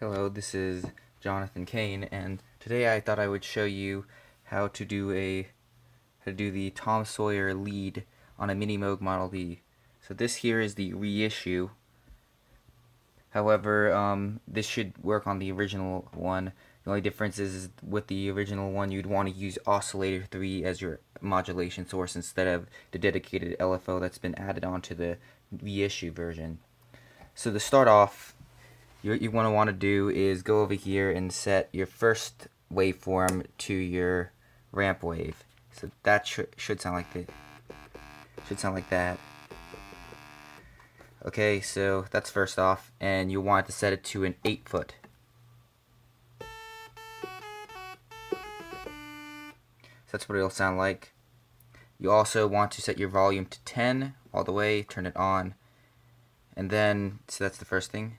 Hello, this is Jonathan Kane, and today I thought I would show you how to do the Tom Sawyer lead on a Minimoog Model D. So this here is the reissue. However, this should work on the original one. The only difference is with the original one, you'd want to use oscillator 3 as your modulation source instead of the dedicated LFO that's been added onto the reissue version. So to start off, what you want to do is go over here and set your first waveform to your ramp wave. So that should sound like that. Okay, so that's first off, and you want to set it to an 8 foot. So that's what it'll sound like. You also want to set your volume to 10 all the way, turn it on, and then, so that's the first thing.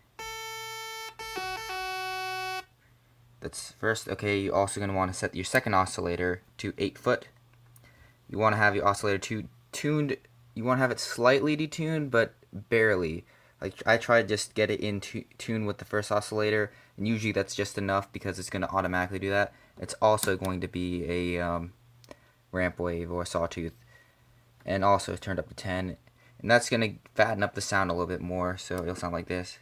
That's first. Okay, you're also going to want to set your second oscillator to 8 foot. You want to have your oscillator tuned. You want to have it slightly detuned, but barely. Like I tried to just get it in tune with the first oscillator, and usually that's just enough because it's going to automatically do that. It's also going to be a ramp wave or sawtooth, and also turned up to 10, and that's going to fatten up the sound a little bit more, so it'll sound like this.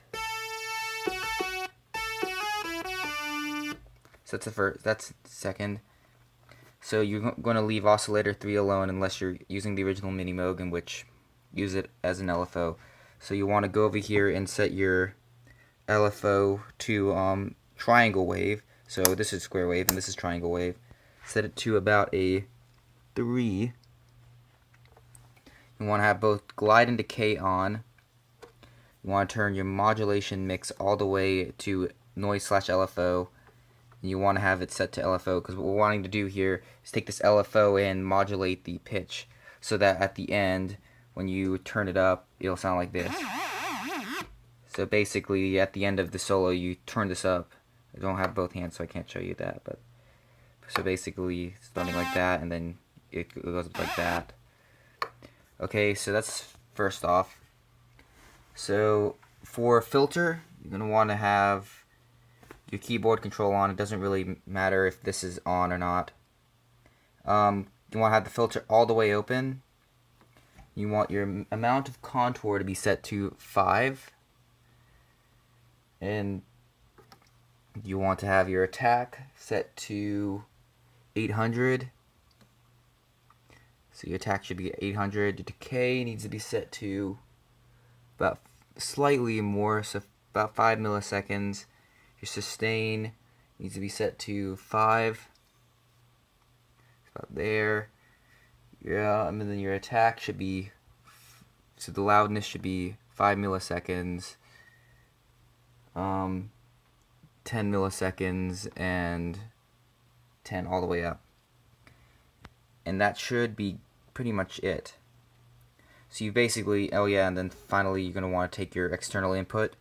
So that's the first. That's second. So you're going to leave oscillator 3 alone unless you're using the original Minimoog, in which use it as an LFO. So you want to go over here and set your LFO to triangle wave. So this is square wave and this is triangle wave. Set it to about a 3. You want to have both glide and decay on. You want to turn your modulation mix all the way to noise/LFO. You want to have it set to LFO because what we're wanting to do here is take this LFO and modulate the pitch so that at the end, when you turn it up, it'll sound like this. So basically, at the end of the solo, you turn this up. I don't have both hands, so I can't show you that. But so basically, starting like that, and then it goes up like that. Okay, so that's first off. So for filter, you're gonna want to have your keyboard control on. It doesn't really matter if this is on or not. You want to have the filter all the way open. You want your amount of contour to be set to 5. And you want to have your attack set to 800. So your attack should be 800. Your decay needs to be set to about slightly more, so about 5 milliseconds. Your sustain needs to be set to 5. It's about there. Yeah, and then your attack should be, so the loudness should be 5 milliseconds, 10 milliseconds, and 10 all the way up. And that should be pretty much it. So you basically, oh yeah, and then finally you're going to want to take your external input.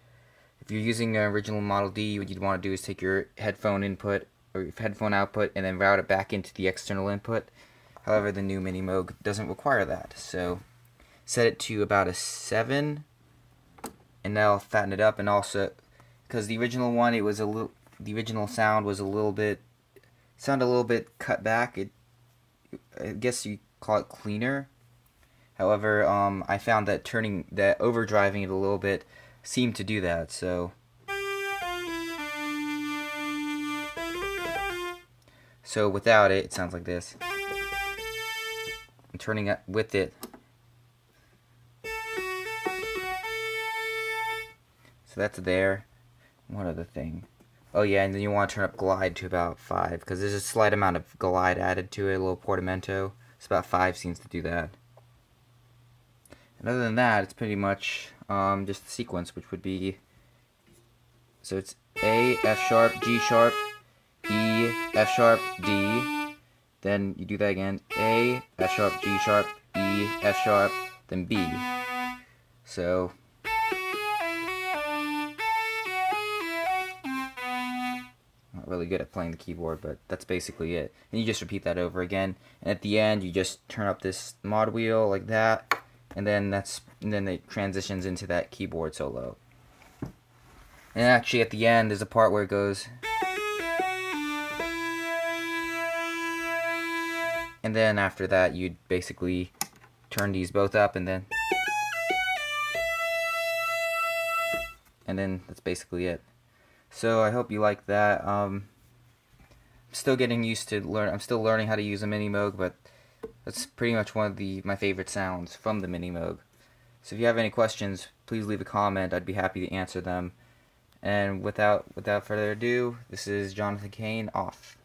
If you're using an original Model D, what you'd want to do is take your headphone input or your headphone output and then route it back into the external input. However, the new Minimoog doesn't require that. So set it to about a 7, and that'll fatten it up. And also, because the original one, the original sound was a little bit cut back. I guess you call it cleaner. However, I found that overdriving it a little bit seem to do that, so without it, it sounds like this. I'm turning it with it, so that's there. One other thing, oh yeah, and then you want to turn up glide to about 5 because there's a slight amount of glide added to it, a little portamento. It's about 5 seems to do that. And other than that, it's pretty much just the sequence, which would be, so it's A, F sharp, G sharp, E, F sharp, D, then you do that again, A, F sharp, G sharp, E, F sharp, then B. So not really good at playing the keyboard, but that's basically it. And you just repeat that over again, and at the end you just turn up this mod wheel like that, and then it transitions into that keyboard solo. And actually at the end there's a part where it goes, and then after that you'd basically turn these both up, and then that's basically it. So I hope you like that. I'm still getting used to I'm still learning how to use a Minimoog, but that's pretty much one of my favorite sounds from the Minimoog. So if you have any questions, please leave a comment. I'd be happy to answer them. And without further ado, this is Jonathan Kane off.